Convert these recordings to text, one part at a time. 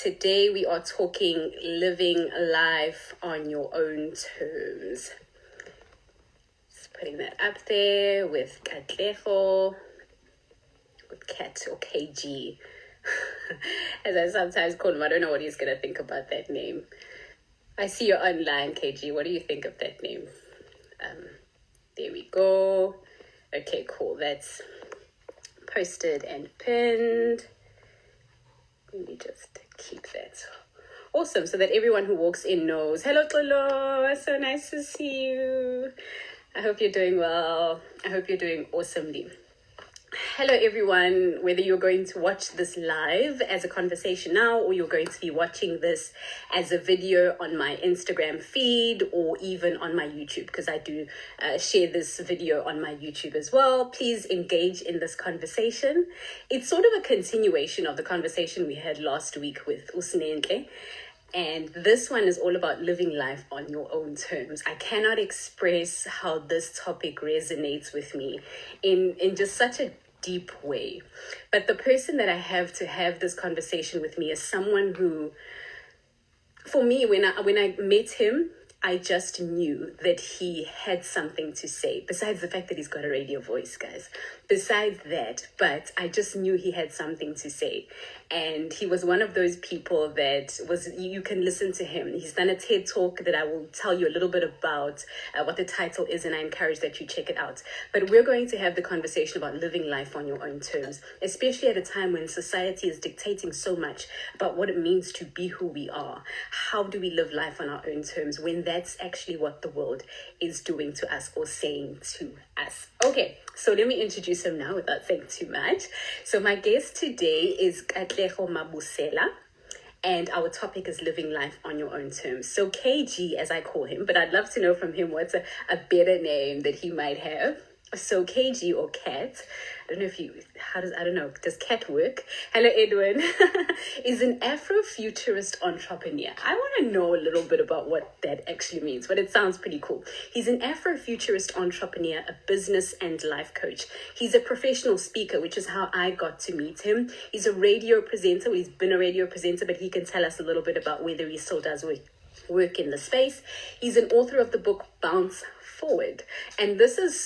Today we are talking living life on your own terms. Just putting that up there with Katlego, with Kat or KG, as I sometimes call him. I don't know what he's going to think about that name. I see you're online, KG. What do you think of that name? There we go. Okay, cool. That's posted and pinned. Let me just keep that. Awesome, so that everyone who walks in knows. Hello, Tolo. So nice to see you. I hope you're doing well. I hope you're doing awesomely. Hello, everyone. Whether you're going to watch this live as a conversation now, or you're going to be watching this as a video on my Instagram feed, or even on my YouTube, because I do share this video on my YouTube as well. Please engage in this conversation. It's sort of a continuation of the conversation we had last week with Zanele. And this one is all about living life on your own terms. I cannot express how this topic resonates with me in just such a deep way. But the person that I have to have this conversation with me is someone who, for me, when I met him, I just knew that he had something to say, besides the fact that he's got a radio voice, guys. Besides that, but I just knew he had something to say. And he was one of those people that you can listen to him. He's done a TED Talk that I will tell you a little bit about what the title is, and I encourage that you check it out. But we're going to have the conversation about living life on your own terms, especially at a time when society is dictating so much about what it means to be who we are. How do we live life on our own terms when that's actually what the world is doing to us or saying to us? Okay, so let me introduce him now without saying too much. So my guest today is Katlego Mabusela, and our topic is living life on your own terms. So KG, as I call him, but I'd love to know from him what's a better name that he might have. So KG or Kat, I don't know, does Kat work? Hello, Edwin, is an Afro-Futurist Entrepreneur. I want to know a little bit about what that actually means, but it sounds pretty cool. He's an Afro-Futurist Entrepreneur, a business and life coach. He's a professional speaker, which is how I got to meet him. He's a radio presenter. He's been a radio presenter, but he can tell us a little bit about whether he still does work in the space. He's an author of the book Bounce Forward, and this is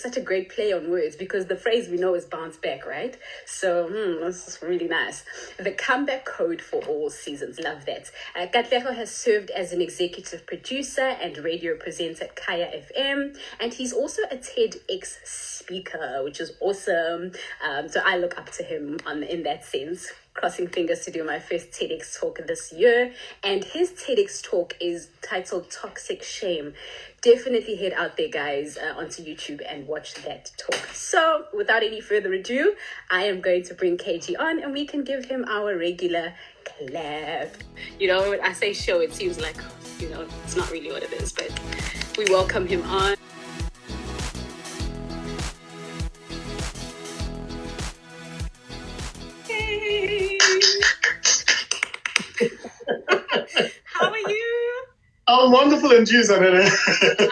such a great play on words, because the phrase we know is bounce back, right? So this is really nice. The comeback code for all seasons. Love that. Katlego has served as an executive producer and radio presenter at Kaya FM, and he's also a TEDx speaker, which is awesome. So I look up to him in that sense. Crossing fingers to do my first TEDx talk this year, and his TEDx talk is titled Toxic Shame. Definitely head out there, guys, onto YouTube and watch that talk. So without any further ado, I am going to bring KG on, and we can give him our regular clap. You know, when I say show, it seems like, it's not really what it is, but we welcome him on. How are you? I'm wonderful, and you, Zanele?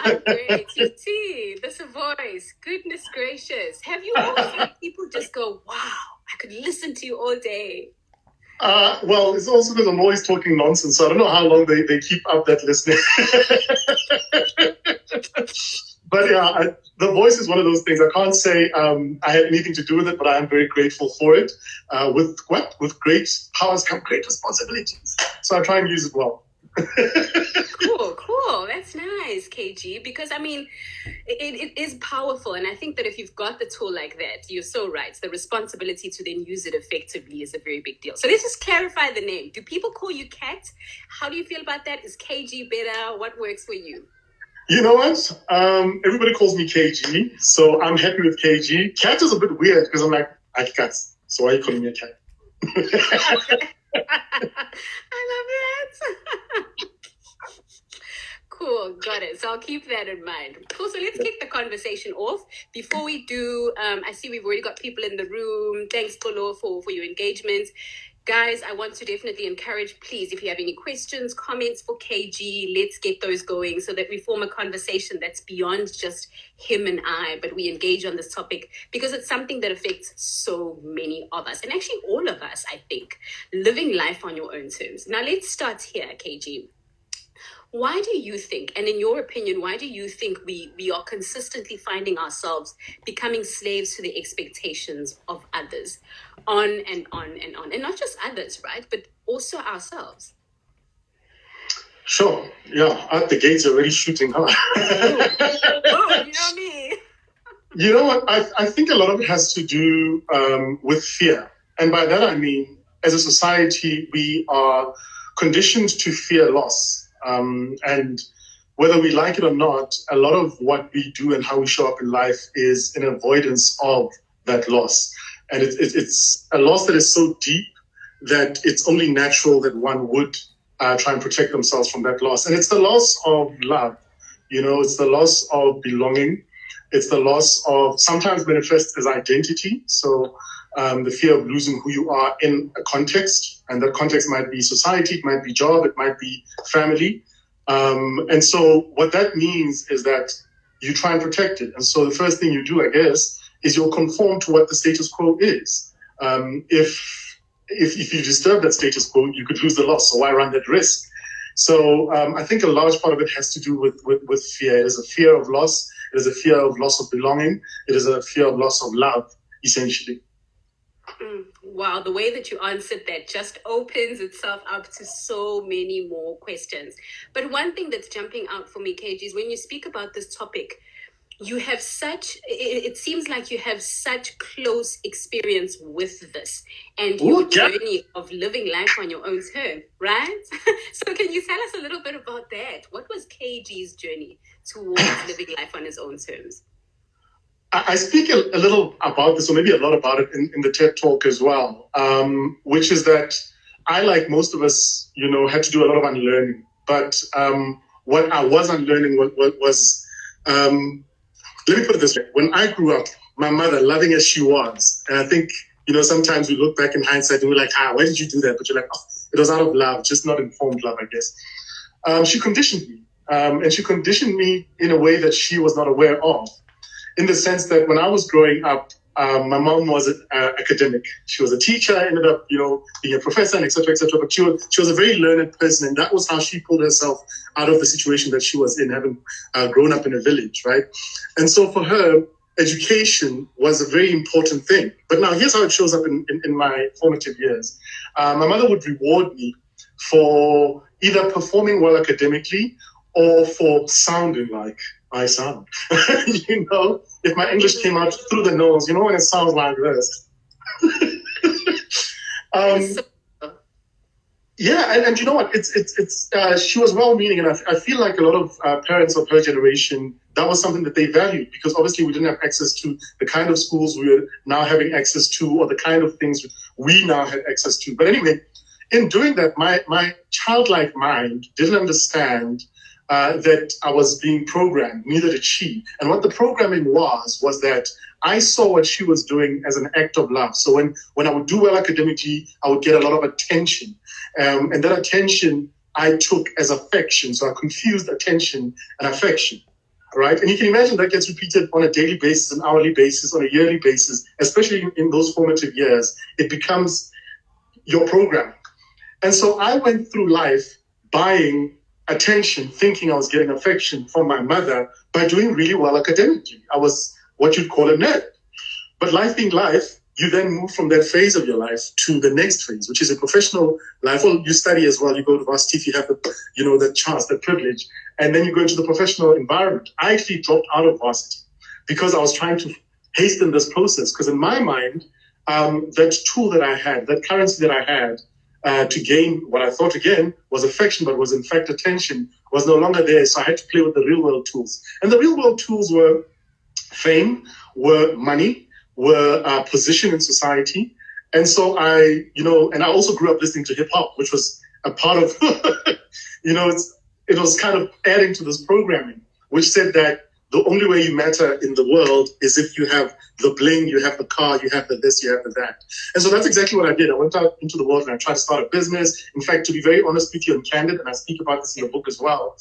I'm great. You too. There's a voice. Goodness gracious. Have you always had people just go, wow, I could listen to you all day? Well, it's also because I'm always talking nonsense, so I don't know how long they keep up that listening. But yeah, the voice is one of those things. I can't say I had anything to do with it, but I am very grateful for it. With great powers come great responsibilities. So I try and use it well. Cool. That's nice, KG, because it is powerful, and I think that if you've got the tool like that, you're so right. The responsibility to then use it effectively is a very big deal. So let's just clarify the name. Do people call you Kat? How do you feel about that? Is KG better? What works for you? You know what? Everybody calls me KG, so I'm happy with KG. Kat is a bit weird because I'm like, I cat. So why are you calling me a cat? I love that. Cool, got it. So I'll keep that in mind. Cool, so let's kick the conversation off. Before we do, I see we've already got people in the room. Thanks, Polo, for your engagement. Guys, I want to definitely encourage, please, if you have any questions, comments for KG, let's get those going so that we form a conversation that's beyond just him and I, but we engage on this topic because it's something that affects so many of us, and actually all of us, I think, living life on your own terms. Now, let's start here, KG. Why do you think, and in your opinion, why do you think we are consistently finding ourselves becoming slaves to the expectations of others on and on and on? And not just others, right? But also ourselves. Sure. Yeah. At the gates already shooting, huh? Oh, you know me. You know what? I think a lot of it has to do with fear. And by that, I mean, as a society, we are conditioned to fear loss. And whether we like it or not, a lot of what we do and how we show up in life is an avoidance of that loss. And it's a loss that is so deep that it's only natural that one would try and protect themselves from that loss. And it's the loss of love. You know, it's the loss of belonging. It's the loss of, sometimes manifests as identity. So the fear of losing who you are in a context, and that context might be society, it might be job, it might be family. And so what that means is that you try and protect it. And so the first thing you do, I guess, is you'll conform to what the status quo is. If you disturb that status quo, you could lose the loss. So why run that risk? So I think a large part of it has to do with fear. It is a fear of loss. It is a fear of loss of belonging. It is a fear of loss of love, essentially. Wow, the way that you answered that just opens itself up to so many more questions. But one thing that's jumping out for me, KG, is when you speak about this topic, you have it seems like you have such close experience with this and your journey of living life on your own terms, right? So can you tell us a little bit about that? What was KG's journey towards living life on his own terms? I speak a little about this, or maybe a lot about it in the TED Talk as well, which is that I, like most of us, you know, had to do a lot of unlearning. But what I was unlearning was let me put it this way. When I grew up, my mother, loving as she was, and I think, you know, sometimes we look back in hindsight and we're like, why did you do that? But you're like, oh, it was out of love, just not informed love, I guess. She conditioned me, and she conditioned me in a way that she was not aware of. In the sense that when I was growing up, my mom was an academic. She was a teacher, ended up, you know, being a professor, and et cetera, et cetera. But she was a very learned person, and that was how she pulled herself out of the situation that she was in, having grown up in a village, right? And so for her, education was a very important thing. But now here's how it shows up in my formative years. My mother would reward me for either performing well academically or for sounding like I sound. You know, if my English came out through the nose, you know, when it sounds like this. Yeah, and you know what? It's she was well-meaning, and I feel like a lot of parents of her generation, that was something that they valued, because obviously we didn't have access to the kind of schools we are now having access to, or the kind of things we now had access to. But anyway, in doing that, my childlike mind didn't understand that I was being programmed, neither did she. And what the programming was that I saw what she was doing as an act of love. So when I would do well academically, I would get a lot of attention. And that attention I took as affection. So I confused attention and affection, right? And you can imagine that gets repeated on a daily basis, an hourly basis, on a yearly basis, especially in those formative years. It becomes your programming. And so I went through life buying attention, thinking I was getting affection from my mother by doing really well academically. I was what you'd call a nerd. But life being life, you then move from that phase of your life to the next phase, which is a professional life. Well, you study as well, you go to varsity if you have the chance, the privilege, and then you go into the professional environment. I actually dropped out of varsity because I was trying to hasten this process, because in my mind, that tool that I had, that currency that I had, to gain what I thought again was affection, but was in fact attention, was no longer there. So I had to play with the real world tools. And the real world tools were fame, were money, were position in society. And so and I also grew up listening to hip hop, which was a part of, it was kind of adding to this programming, which said that the only way you matter in the world is if you have the bling, you have the car, you have the this, you have the that. And so that's exactly what I did. I went out into the world and I tried to start a business. In fact, to be very honest with you and candid, and I speak about this in the book as well,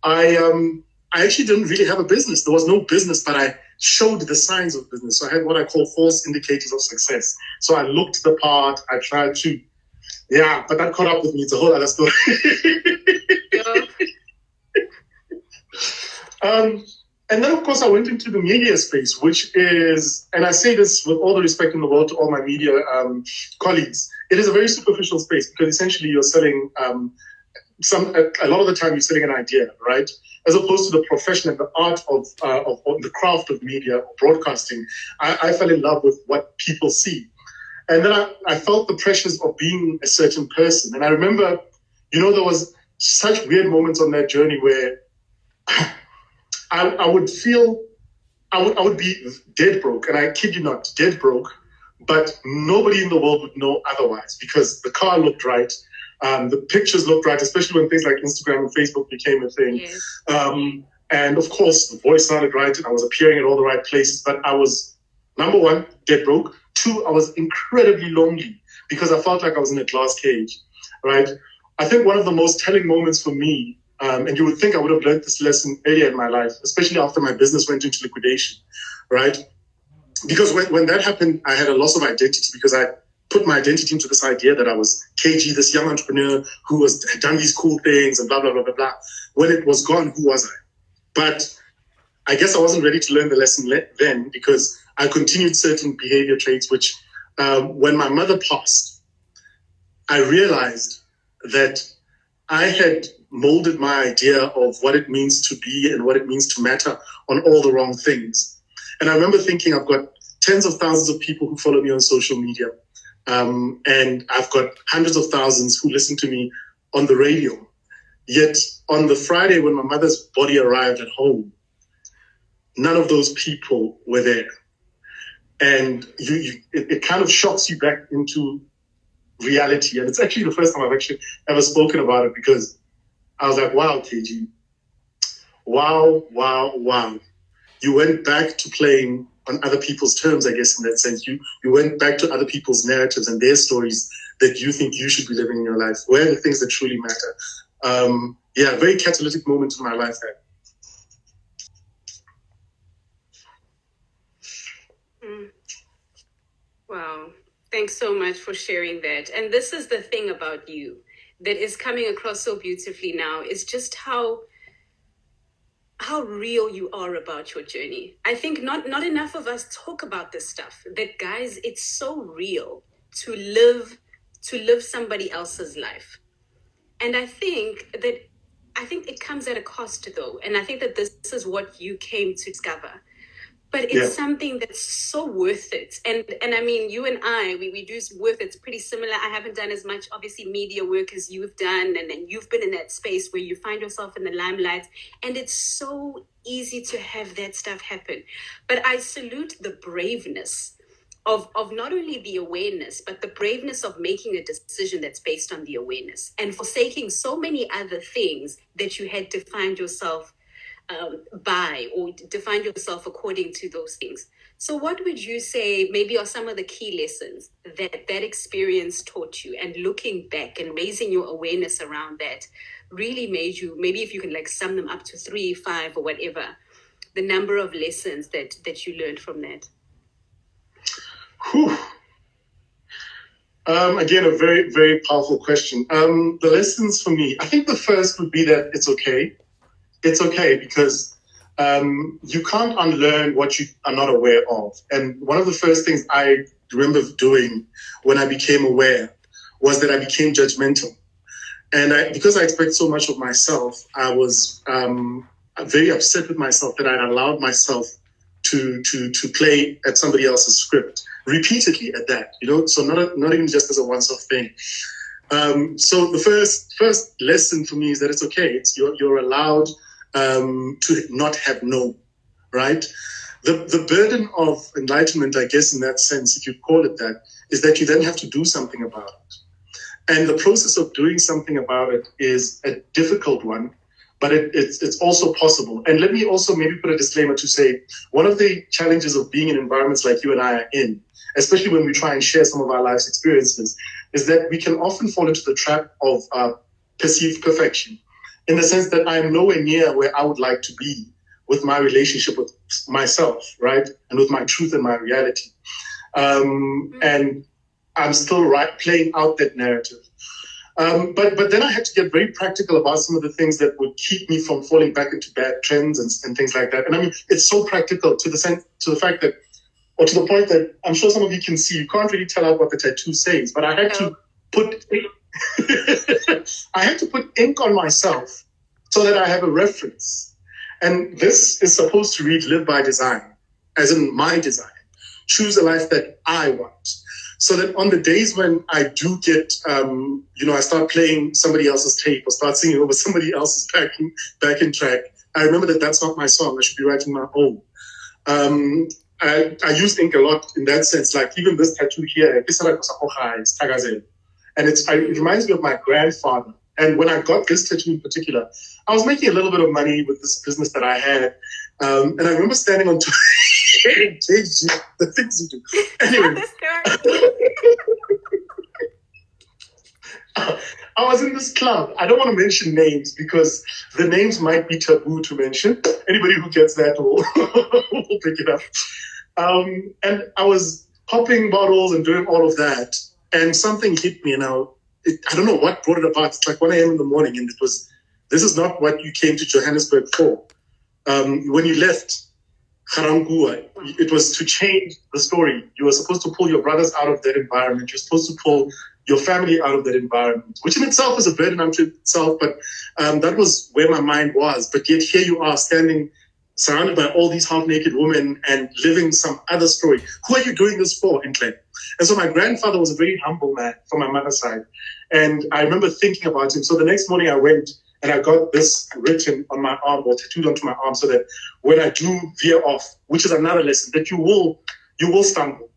I actually didn't really have a business. There was no business, but I showed the signs of business. So I had what I call false indicators of success. So I looked the part, I tried to, but that caught up with me. It's a whole other story. And then, of course, I went into the media space, which is, and I say this with all the respect in the world to all my media colleagues, it is a very superficial space because essentially you're selling, a lot of the time you're selling an idea, right? As opposed to the profession and the art of the craft of media or broadcasting. I fell in love with what people see. And then I felt the pressures of being a certain person. And I remember, there was such weird moments on that journey where I would feel, I would be dead broke, and I kid you not, dead broke, but nobody in the world would know otherwise because the car looked right, the pictures looked right, especially when things like Instagram and Facebook became a thing. Yes. And of course, the voice sounded right, and I was appearing at all the right places, but I was, number one, dead broke. Two, I was incredibly lonely because I felt like I was in a glass cage, right? I think one of the most telling moments for me, and you would think I would have learned this lesson earlier in my life, especially after my business went into liquidation, right? Because when that happened, I had a loss of identity because I put my identity into this idea that I was KG, this young entrepreneur who had done these cool things and blah, blah, blah, blah, blah. When it was gone, who was I? But I guess I wasn't ready to learn the lesson then because I continued certain behavior traits, which when my mother passed, I realized that I had molded my idea of what it means to be and what it means to matter on all the wrong things. And I remember thinking, I've got tens of thousands of people who follow me on social media. And I've got hundreds of thousands who listen to me on the radio. Yet on the Friday when my mother's body arrived at home, none of those people were there. And it kind of shocks you back into reality. And it's actually the first time I've actually ever spoken about it because I was like, wow, KG. Wow. You went back to playing on other people's terms, I guess, in that sense. You went back to other people's narratives and their stories that you think you should be living in your life. Where are the things that truly matter? Very catalytic moment in my life there. Wow. Thanks so much for sharing that. And this is the thing about you that is coming across so beautifully now is just how real you are about your journey. I think not enough of us talk about this stuff, that guys, it's so real to live somebody else's life. And I think it comes at a cost though. And I think that this is what you came to discover. But it's something that's so worth it. And I mean, you and I, we do work that's pretty similar. I haven't done as much, obviously, media work as you've done. And then you've been in that space where you find yourself in the limelight. And it's so easy to have that stuff happen. But I salute the braveness of not only the awareness, but the braveness of making a decision that's based on the awareness and forsaking so many other things that you had to find yourself by or define yourself according to those things. So what would you say maybe are some of the key lessons that experience taught you, and looking back and raising your awareness around that really made you, maybe if you can like sum them up to 3, 5 or whatever, the number of lessons that you learned from that? Again, a very, very powerful question. The lessons for me, I think the first would be that it's okay. It's okay because you can't unlearn what you are not aware of. And one of the first things I remember doing when I became aware was that I became judgmental. And because I expect so much of myself, I was very upset with myself that I'd allowed myself to play at somebody else's script repeatedly at that, so not even just as a once-off thing. So the first lesson for me is that it's okay. It's you're allowed to not have known, right? The burden of enlightenment, I guess, in that sense, if you call it that, is that you then have to do something about it. And the process of doing something about it is a difficult one, but it's also possible. And let me also maybe put a disclaimer to say, one of the challenges of being in environments like you and I are in, especially when we try and share some of our life's experiences, is that we can often fall into the trap of perceived perfection, in the sense that I'm nowhere near where I would like to be with my relationship with myself, right? And with my truth and my reality. And I'm still playing out that narrative. But then I had to get very practical about some of the things that would keep me from falling back into bad trends and things like that. And I mean, it's so practical to the fact that, or to the point that I'm sure some of you can see, you can't really tell out what the tattoo says, but I had to put ink on myself so that I have a reference. And this is supposed to read live by design, as in my design. Choose a life that I want. So that on the days when I do get, I start playing somebody else's tape or start singing over somebody else's backing track, I remember that that's not my song. I should be writing my own. I use ink a lot in that sense. Like even this tattoo here, it's Tagazel. And it reminds me of my grandfather. And when I got this tattoo in particular, I was making a little bit of money with this business that I had. And I remember standing on the things you do. Anyway. I was in this club. I don't want to mention names because the names might be taboo to mention. Anybody who gets that will pick it up. And I was popping bottles and doing all of that. And something hit me, and I don't know what brought it about. It's like 1 a.m. in the morning, and this is not what you came to Johannesburg for. When you left Garangua, it was to change the story. You were supposed to pull your brothers out of that environment. You're supposed to pull your family out of that environment, which in itself is a burden unto itself, but that was where my mind was. But yet here you are standing surrounded by all these half-naked women and living some other story. Who are you doing this for, Nkle? And so my grandfather was a very humble man from my mother's side. And I remember thinking about him. So the next morning I went and I got this written on my arm or tattooed onto my arm so that when I do veer off, which is another lesson, that you will stumble.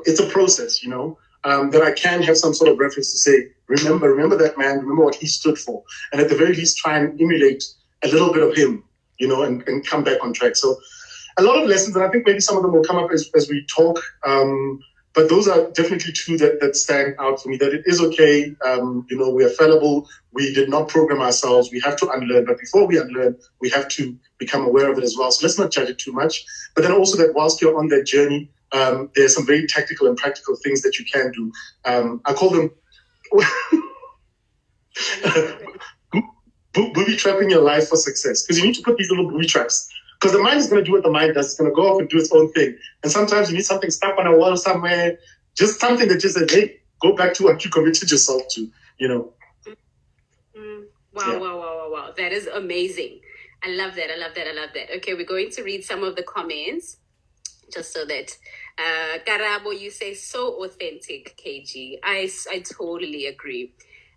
It's a process, that I can have some sort of reference to say, remember that man, remember what he stood for. And at the very least, try and emulate a little bit of him, and come back on track. So a lot of lessons, and I think maybe some of them will come up as we talk. But those are definitely two that stand out for me, that it is okay. We are fallible. We did not program ourselves. We have to unlearn. But before we unlearn, we have to become aware of it as well. So let's not judge it too much. But then also that whilst you're on that journey, there's some very tactical and practical things that you can do. I call them booby trapping your life for success. Because you need to put these little booby traps. Because the mind is going to do what the mind does. It's going to go off and do its own thing. And sometimes you need something stuck on a wall somewhere, just something that just says, hey, go back to what you committed yourself to, Wow, yeah. Wow. That is amazing. I love that. Okay, we're going to read some of the comments, just so that, Karabo, you say so authentic, KG. I totally agree.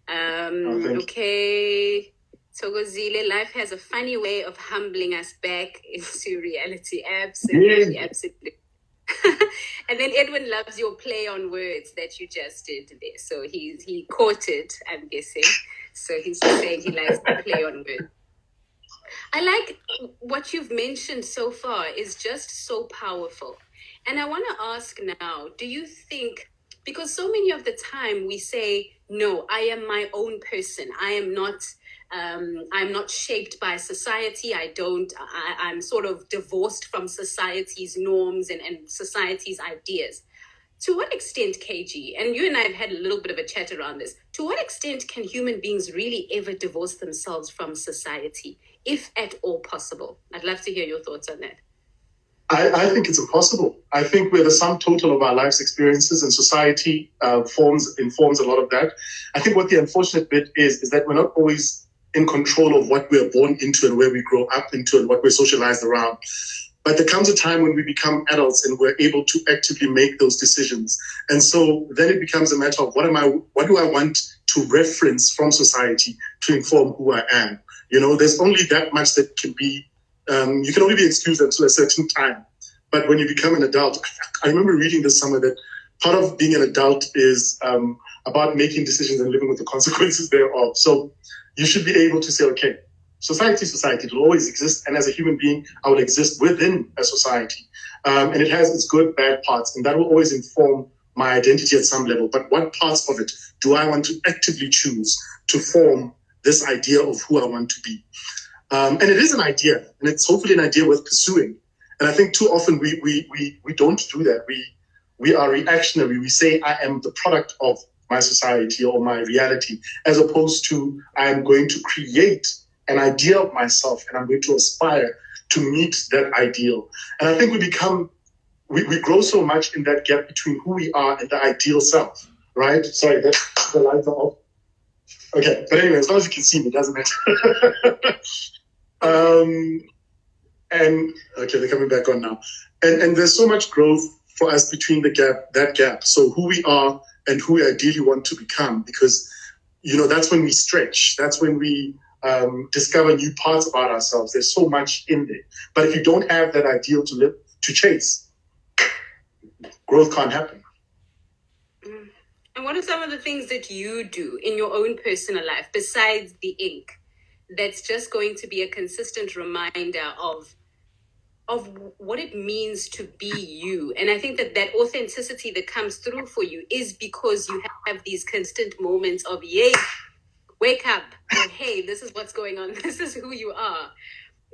Okay. Togozile, life has a funny way of humbling us back into reality. Absolutely. And then Edwin loves your play on words that you just did there. So he caught it, I'm guessing. So he's just saying he likes to play on words. I like what you've mentioned so far is just so powerful. And I want to ask now, do you think, because so many of the time we say, no, I am my own person. I'm not shaped by society. I'm sort of divorced from society's norms and society's ideas. To what extent, KG, and you and I have had a little bit of a chat around this, to what extent can human beings really ever divorce themselves from society, if at all possible? I'd love to hear your thoughts on that. I think it's impossible. I think we're the sum total of our life's experiences, and society informs a lot of that. I think what the unfortunate bit is that we're not always in control of what we're born into and where we grow up into and what we're socialized around. But there comes a time when we become adults and we're able to actively make those decisions. And so then it becomes a matter of what do I want to reference from society to inform who I am? There's only that much that can be, you can only be excused until a certain time. But when you become an adult, I remember reading this somewhere that part of being an adult is about making decisions and living with the consequences thereof. So you should be able to say, okay, society, it will always exist. And as a human being, I will exist within a society. And it has its good, bad parts, and that will always inform my identity at some level. But what parts of it do I want to actively choose to form this idea of who I want to be? And it is an idea, and it's hopefully an idea worth pursuing. And I think too often we don't do that. We are reactionary. We say, I am the product of my society or my reality, as opposed to I'm going to create an idea of myself and I'm going to aspire to meet that ideal. And I think we grow so much in that gap between who we are and the ideal self, right? Sorry, the lights are off. Okay, but anyway, as long as you can see me, it doesn't matter. And okay, they're coming back on now. And there's so much growth for us between that gap. So who we are and who we ideally want to become, because, that's when we stretch. That's when we discover new parts about ourselves. There's so much in there. But if you don't have that ideal to chase, growth can't happen. And what are some of the things that you do in your own personal life besides the ink that's just going to be a consistent reminder of what it means to be you? And I think that authenticity that comes through for you is because you have these constant moments of, yay, wake up, or hey, this is what's going on, this is who you are.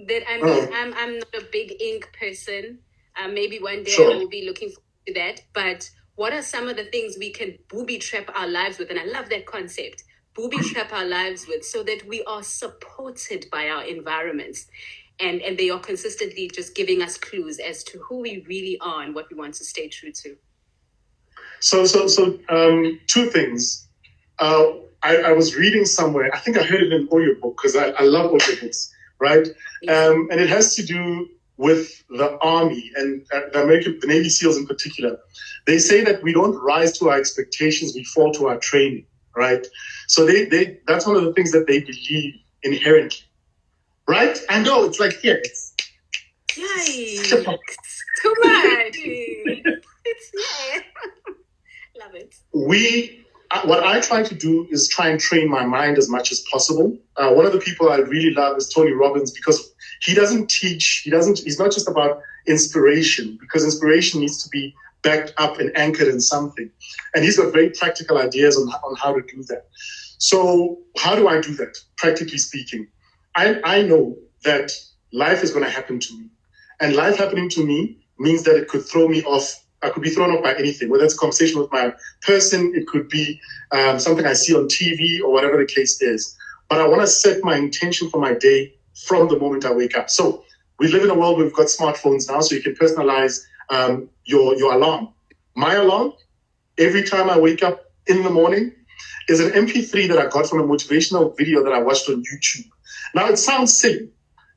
That I'm not a big ink person. Maybe one day I will be looking forward to that. But what are some of the things we can booby trap our lives with? And I love that concept, booby trap our lives with, so that we are supported by our environments. And they are consistently just giving us clues as to who we really are and what we want to stay true to. So two things. I was reading somewhere, I think I heard it in an audiobook, because I love audiobooks, right? And it has to do with the Army and the Navy SEALs in particular. They say that we don't rise to our expectations, we fall to our training, right? So that's one of the things that they believe inherently. Right? I know, it's like, here, it's... Yikes. Too much. Love it. What I try to do is try and train my mind as much as possible. One of the people I really love is Tony Robbins, because he doesn't teach, he's not just about inspiration, because inspiration needs to be backed up and anchored in something. And he's got very practical ideas on how to do that. So how do I do that, practically speaking? I know that life is going to happen to me. And life happening to me means that it could throw me off. I could be thrown off by anything, whether it's a conversation with my person, it could be something I see on TV or whatever the case is. But I want to set my intention for my day from the moment I wake up. So we live in a world where we've got smartphones now, so you can personalize your alarm. My alarm, every time I wake up in the morning, is an MP3 that I got from a motivational video that I watched on YouTube. Now, it sounds silly.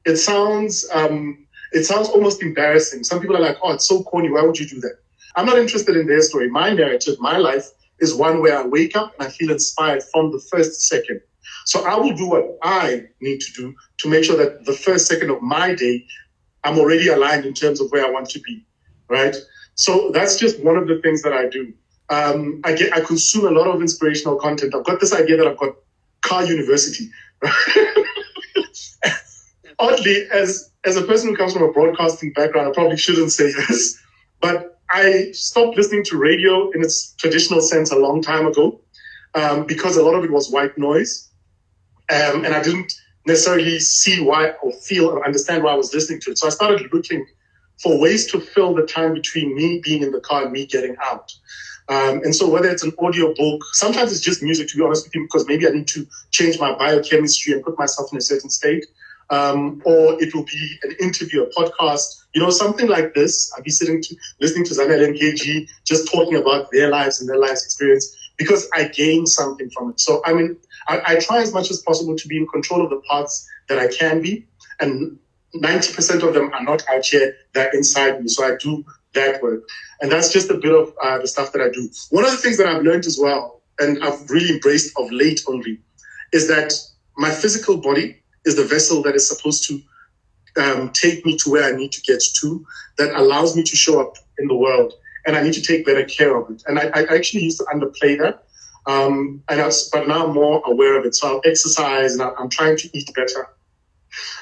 It sounds almost embarrassing. Some people are like, oh, it's so corny. Why would you do that? I'm not interested in their story. My narrative, my life is one where I wake up and I feel inspired from the first second. So I will do what I need to do to make sure that the first second of my day, I'm already aligned in terms of where I want to be, right? So that's just one of the things that I do. I consume a lot of inspirational content. I've got this idea that I've got car university. Oddly, as a person who comes from a broadcasting background, I probably shouldn't say this, but I stopped listening to radio in its traditional sense a long time ago because a lot of it was white noise. And I didn't necessarily see why or feel or understand why I was listening to it. So I started looking for ways to fill the time between me being in the car and me getting out. And so whether it's an audio book, sometimes it's just music, to be honest with you, because maybe I need to change my biochemistry and put myself in a certain state. Or it will be an interview, a podcast, something like this. I'll be listening to Zanele Njapha, just talking about their lives and their life's experience, because I gain something from it. So, I try as much as possible to be in control of the parts that I can be. And 90% of them are not out here, they're inside me. So I do that work. And that's just a bit of the stuff that I do. One of the things that I've learned as well, and I've really embraced of late only, is that my physical body is the vessel that is supposed to take me to where I need to get to, that allows me to show up in the world. And I need to take better care of it. And I actually used to underplay that. But now I'm more aware of it. So I'll exercise and I'm trying to eat better.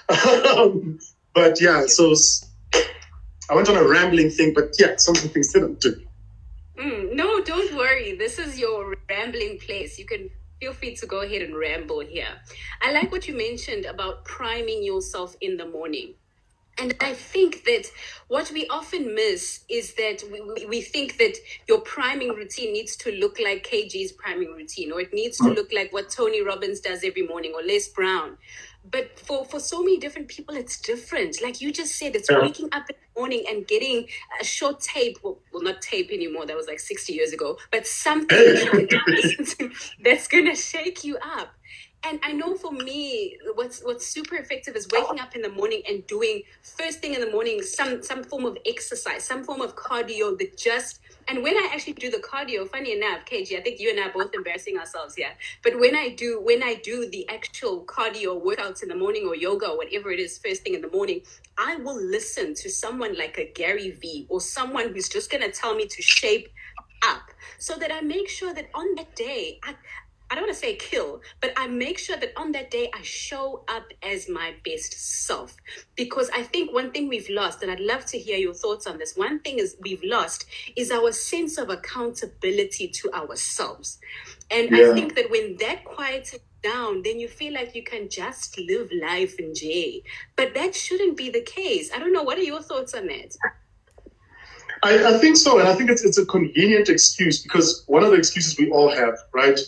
But yeah, so I went on a rambling thing, but yeah, some things didn't do. No, don't worry. This is your rambling place. You can feel free to go ahead and ramble here. I like what you mentioned about priming yourself in the morning. And I think that what we often miss is that we think that your priming routine needs to look like KG's priming routine, or it needs to look like what Tony Robbins does every morning, or Les Brown. But for so many different people, it's different. Like you just said, it's waking up in the morning and getting a short tape. Well, not tape anymore. That was like 60 years ago. But something that you can listen to that's going to shake you up. And I know for me, what's super effective is waking up in the morning and doing first thing in the morning some form of exercise, some form of cardio that just. And when I actually do the cardio, funny enough, KG, I think you and I are both embarrassing ourselves here. But when I do the actual cardio workouts in the morning or yoga or whatever it is first thing in the morning, I will listen to someone like a Gary Vee or someone who's just going to tell me to shape up, so that I make sure that on that day, I don't want to say kill, but I make sure that on that day I show up as my best self. Because I think one thing we've lost, and I'd love to hear your thoughts on this, one thing is we've lost is our sense of accountability to ourselves. And I think that when that quiets down, then you feel like you can just live life in J. But that shouldn't be the case. I don't know. What are your thoughts on that? I think so, and I think it's a convenient excuse, because one of the excuses we all have, right,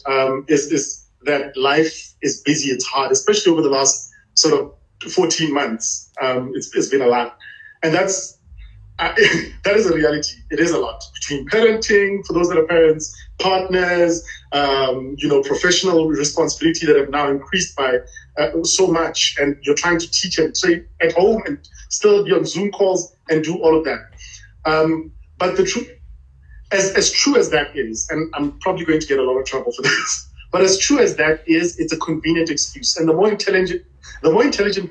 is that life is busy, it's hard, especially over the last sort of 14 months. It's been a lot, and that is a reality. It is a lot between parenting, for those that are parents, partners, professional responsibility that have now increased by so much, and you're trying to teach and train at home and still be on Zoom calls and do all of that. But the truth, as true as that is, and I'm probably going to get a lot of trouble for this, but as true as that is, it's a convenient excuse. And the more intelligent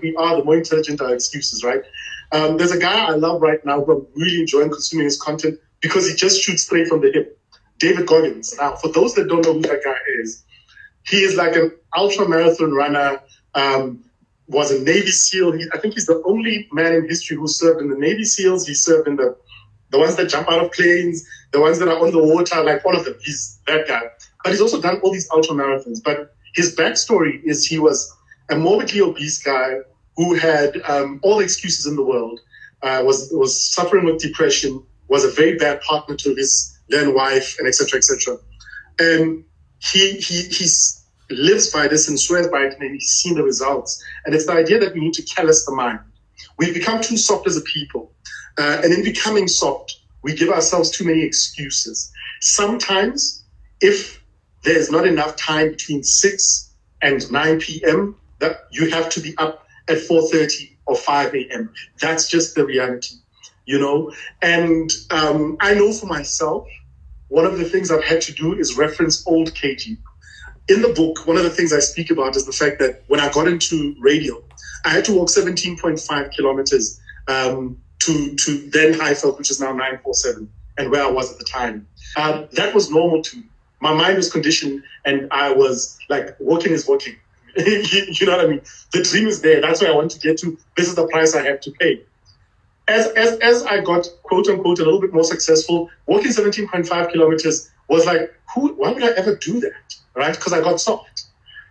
we are, the more intelligent our excuses, right? There's a guy I love right now who I'm really enjoying consuming his content because he just shoots straight from the hip. David Goggins. Now, for those that don't know who that guy is, he is like an ultra marathon runner. Was a Navy SEAL. I think he's the only man in history who served in the Navy SEALs. He served in the ones that jump out of planes, the ones that are on the water, like all of them. He's that guy. But he's also done all these ultra marathons. But his backstory is he was a morbidly obese guy who had all the excuses in the world, was suffering with depression, was a very bad partner to his then wife, and et cetera, et cetera. And he lives by this and swears by it, and he's seen the results. And it's the idea that we need to callous the mind. We've become too soft as a people. And in becoming soft, we give ourselves too many excuses. Sometimes, if there's not enough time between 6 and 9 p.m., that you have to be up at 4:30 or 5 a.m. That's just the reality, And I know for myself, one of the things I've had to do is reference old KG. In the book, one of the things I speak about is the fact that when I got into radio, I had to walk 17.5 kilometers to then Highveld, which is now 947, and where I was at the time. That was normal to me. My mind was conditioned, and I was like, walking is walking. You know what I mean? The dream is there. That's where I want to get to. This is the price I have to pay. As I got, quote unquote, a little bit more successful, walking 17.5 kilometers was like, why would I ever do that? Right? Because I got soft.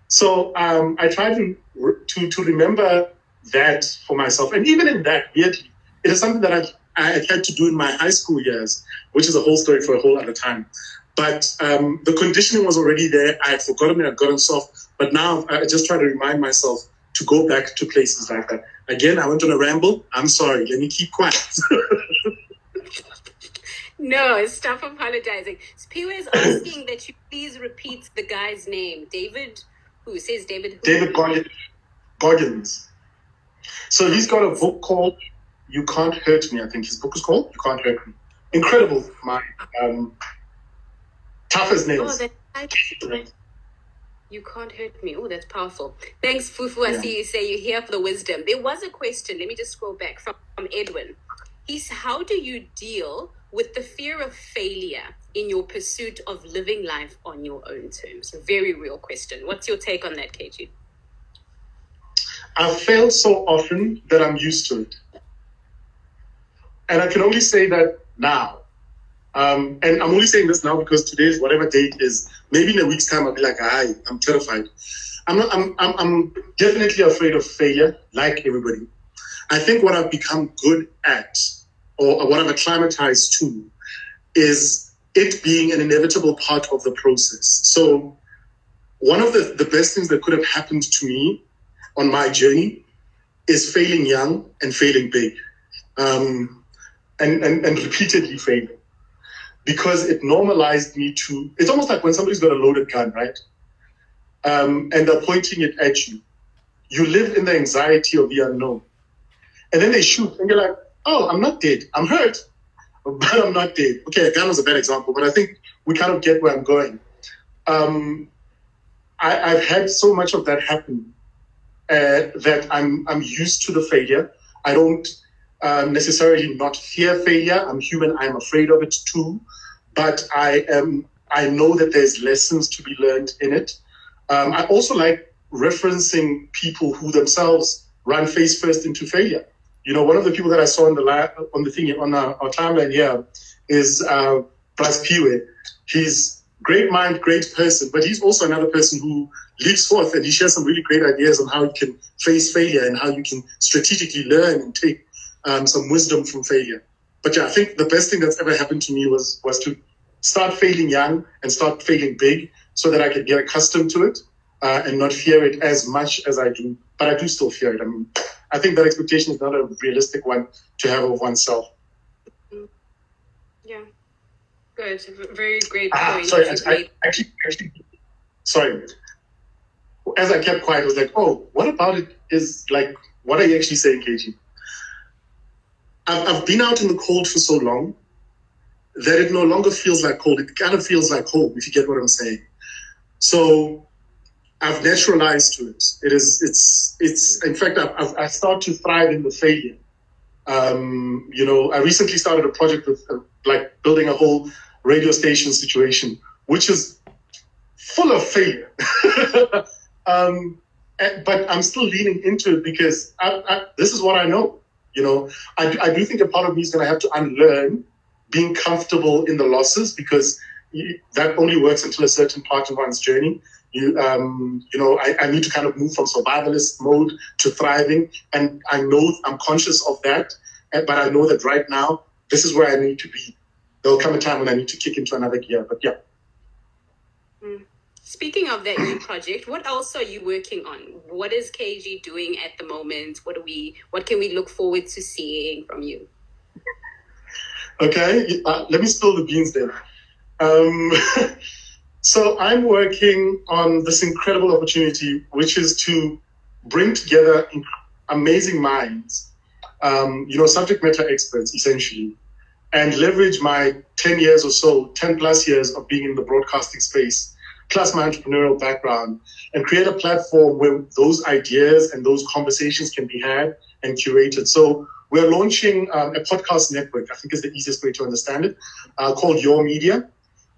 So I tried to remember that for myself. And even in that, weirdly, it is something that I had to do in my high school years, which is a whole story for a whole other time. But the conditioning was already there. I had forgotten it, I'd gotten soft. But now I just try to remind myself to go back to places like that. Again, I went on a ramble. I'm sorry. Let me keep quiet. No, stop apologizing. Spiwa is asking that you please repeat the guy's name. David, who says David? Who? David Goggins. So he's got a book called You Can't Hurt Me. I think his book is called You Can't Hurt Me. Incredible, tough as nails. You Can't Hurt Me. Oh, that's powerful. Thanks, Fufu. I see you say you're here for the wisdom. There was a question. Let me just scroll back from Edwin. He's, how do you deal with the fear of failure in your pursuit of living life on your own terms? A very real question. What's your take on that, KG? I've failed so often that I'm used to it. And I can only say that now. And I'm only saying this now because today's whatever date is, maybe in a week's time I'll be like, I'm terrified. I'm definitely afraid of failure, like everybody. I think what I've become good at, or what I've acclimatized to, is it being an inevitable part of the process. So one of the best things that could have happened to me on my journey is failing young and failing big, and repeatedly failing, because it normalized me to, it's almost like when somebody's got a loaded gun, right? And they're pointing it at you. You live in the anxiety of the unknown. And then they shoot, and you're like, oh, I'm not dead. I'm hurt, but I'm not dead. Okay, a gun was a bad example, but I think we kind of get where I'm going. I've had so much of that happen that I'm used to the failure. I don't necessarily not fear failure. I'm human. I'm afraid of it too. But I know that there's lessons to be learned in it. I also like referencing people who themselves run face first into failure. You know, one of the people that I saw on our timeline here is Bras Piwe. He's great mind, great person, but he's also another person who leaps forth and he shares some really great ideas on how you can face failure and how you can strategically learn and take some wisdom from failure. But yeah, I think the best thing that's ever happened to me was to start failing young and start failing big so that I could get accustomed to it and not fear it as much as I do. But I do still fear it. I mean, I think that expectation is not a realistic one to have of oneself. Yeah. Good. Very great point. Sorry. As I kept quiet, I was like, oh, what about it is like, what are you actually saying, KG? I've been out in the cold for so long that it no longer feels like cold. It kind of feels like home, if you get what I'm saying. So I've naturalized to it. It's in fact, I start to thrive in the failure. You know, I recently started a project with like building a whole radio station situation, which is full of failure. But I'm still leaning into it because this is what I know. You know, I do think a part of me is going to have to unlearn being comfortable in the losses, because that only works until a certain part of one's journey. You know, I need to kind of move from survivalist mode to thriving. And I know I'm conscious of that, but I know that right now, this is where I need to be. There'll come a time when I need to kick into another gear, but yeah. Speaking of that new project, what else are you working on? What is KG doing at the moment? What can we look forward to seeing from you? Okay, let me spill the beans then. So I'm working on this incredible opportunity, which is to bring together amazing minds, you know, subject matter experts, essentially, and leverage my 10 years or so, 10 plus years of being in the broadcasting space, plus my entrepreneurial background, and create a platform where those ideas and those conversations can be had and curated. So we're launching a podcast network, I think is the easiest way to understand it, called Your Media.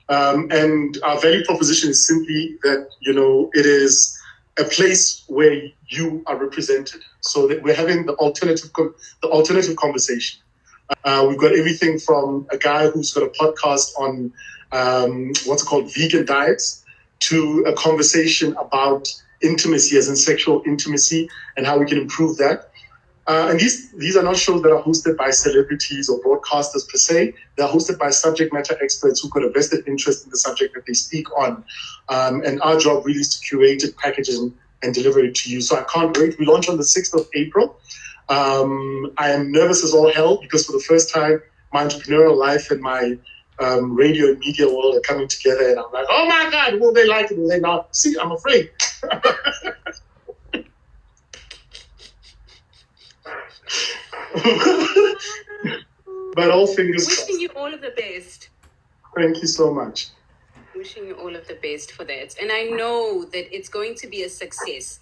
And our value proposition is simply that, you know, it is a place where you are represented. So that we're having the alternative conversation. We've got everything from a guy who's got a podcast on what's called vegan diets, to a conversation about intimacy, as in sexual intimacy, and how we can improve that. And these are not shows that are hosted by celebrities or broadcasters per se. They're hosted by subject matter experts who've got a vested interest in the subject that they speak on. And our job really is to curate it, package it, and deliver it to you. So I can't wait. We launch on the 6th of April. I am nervous as all hell because for the first time, my entrepreneurial life and my radio and media world are coming together, and I'm like, oh my God, will they like it? Will they not? See, I'm afraid. But all fingers crossed. Wishing you all of the best. Thank you so much. Wishing you all of the best for that. And I know that it's going to be a success.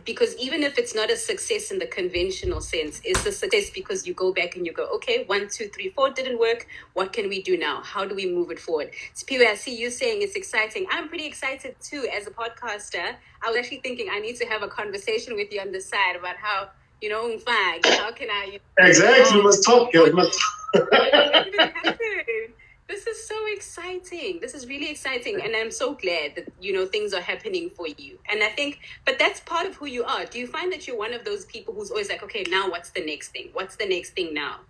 Because even if it's not a success in the conventional sense, it's a success because you go back and you go, okay, 1, 2, 3, 4 didn't work. What can we do now? How do we move it forward? Spiwe, I see you saying it's exciting. I'm pretty excited too as a podcaster. I was actually thinking I need to have a conversation with you on the side about how, how can I... Exactly, we must talk. Yeah, we must. This is so exciting. This is really exciting. And I'm so glad that, things are happening for you. And I think, but that's part of who you are. Do you find that you're one of those people who's always like, okay, now what's the next thing? What's the next thing now?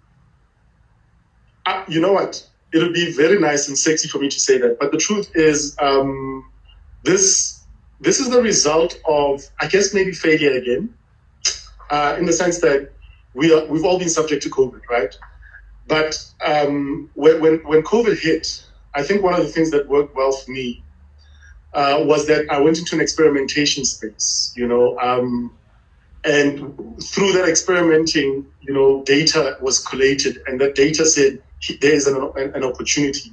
You know what? It'll be very nice and sexy for me to say that. But the truth is, this is the result of, I guess, maybe failure again, in the sense that we've all been subject to COVID, right? But when COVID hit, I think one of the things that worked well for me was that I went into an experimentation space, and through that experimenting, data was collated, and that data said there is an opportunity.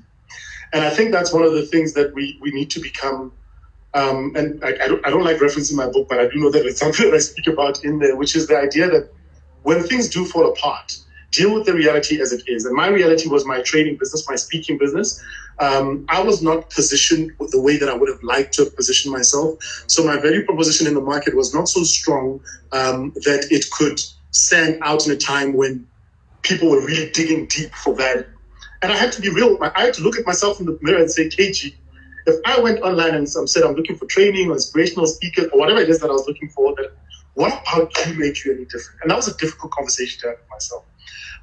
And I think that's one of the things that we need to become. And I don't like referencing my book, but I do know that it's something that I speak about in there, which is the idea that when things do fall apart, deal with the reality as it is. And my reality was my trading business, my speaking business. I was not positioned the way that I would have liked to have positioned myself. So my value proposition in the market was not so strong that it could stand out in a time when people were really digging deep for value. And I had to be real. I had to look at myself in the mirror and say, KG, if I went online and said I'm looking for training or inspirational speakers or whatever it is that I was looking for, what about you make you any different? And that was a difficult conversation to have with myself.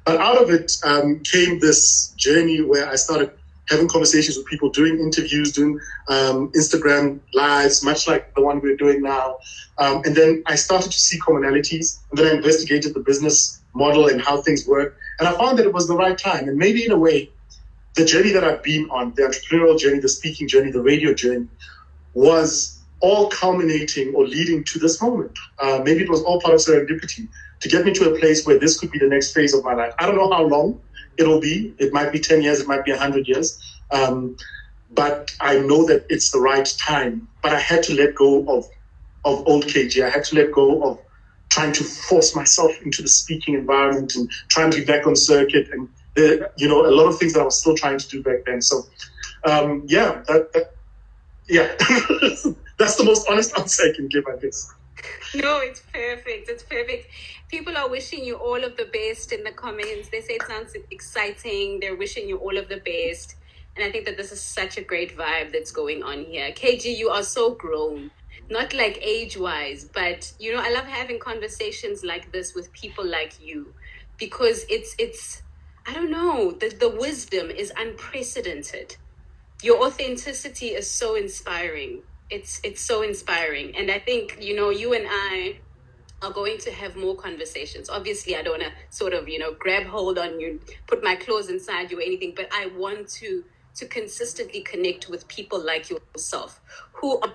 But out of it came this journey where I started having conversations with people, doing interviews, doing Instagram lives, much like the one we're doing now. And then I started to see commonalities. And then I investigated the business model and how things work. And I found that it was the right time. And maybe in a way, the journey that I've been on, the entrepreneurial journey, the speaking journey, the radio journey, was all culminating or leading to this moment. Maybe it was all part of serendipity to get me to a place where this could be the next phase of my life. I don't know how long it'll be. It might be 10 years, it might be 100 years. But I know that it's the right time. But I had to let go of old KG. I had to let go of trying to force myself into the speaking environment and trying to be back on circuit and, a lot of things that I was still trying to do back then. So, yeah. That's the most honest answer I can give, I guess. No, it's perfect. It's perfect. People are wishing you all of the best in the comments. They say it sounds exciting. They're wishing you all of the best. And I think that this is such a great vibe that's going on here. KG, you are so grown. Not like age-wise, but, I love having conversations like this with people like you because it's I don't know, the wisdom is unprecedented. Your authenticity is so inspiring. It's so inspiring. And I think, you and I are going to have more conversations. Obviously, I don't want to sort of, grab hold on you, put my claws inside you or anything, but I want to consistently connect with people like yourself who are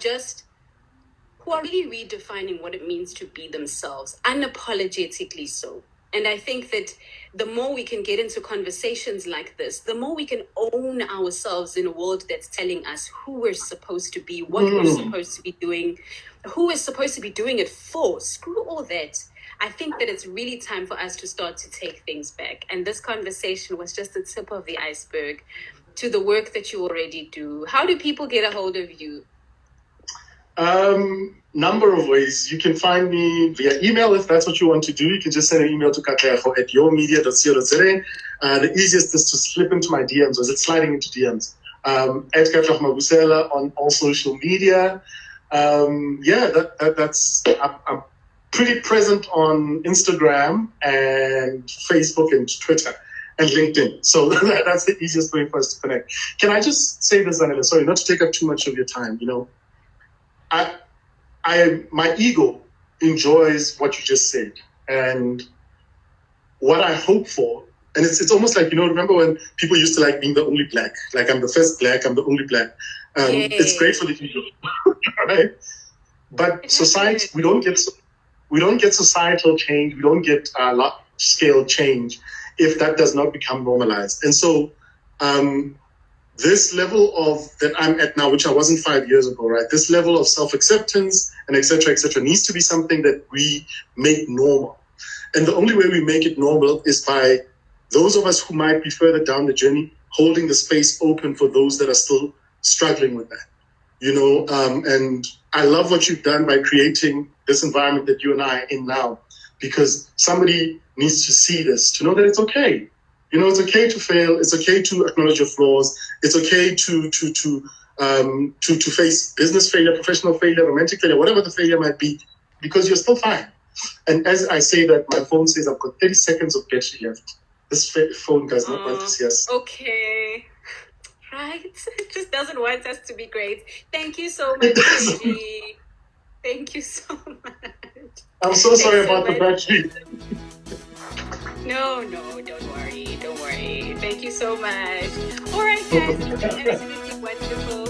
really redefining what it means to be themselves, unapologetically so. And I think that the more we can get into conversations like this, the more we can own ourselves in a world that's telling us who we're supposed to be, what we're supposed to be doing, who we're supposed to be doing it for. Screw all that. I think that it's really time for us to start to take things back. And this conversation was just the tip of the iceberg to the work that you already do. How do people get a hold of you? Number of ways. You can find me via email if that's what you want to do. You can just send an email to katlego@yourmedia.co.za. The easiest is to slip into my DMs, or is it sliding into DMs? At Katlego Mabusela on all social media. That's I'm pretty present on Instagram and Facebook and Twitter and LinkedIn. So that's the easiest way for us to connect. Can I just say this, Zanele? Sorry, not to take up too much of your time. My ego enjoys what you just said, and what I hope for, and it's almost like, remember when people used to like being the only black, like I'm the first black, I'm the only black. It's great for the ego, right? But society, we don't get societal change, we don't get large scale change if that does not become normalized. And so, this level of that I'm at now, which I wasn't 5 years ago, right? This level of self-acceptance and et cetera, needs to be something that we make normal. And the only way we make it normal is by those of us who might be further down the journey, holding the space open for those that are still struggling with that. And I love what you've done by creating this environment that you and I are in now, because somebody needs to see this, to know that it's okay. It's okay to fail. It's okay to acknowledge your flaws. It's okay to face business failure, professional failure, romantic failure, whatever the failure might be, because you're still fine. And as I say that, my phone says I've got 30 seconds of battery left. This phone does not want to see us. Okay. Right? It just doesn't want us to be great. Thank you so much, Gigi. Thank you so much. I'm so sorry about the battery. No, don't worry. Thank you so much. All right, guys, it's been absolutely wonderful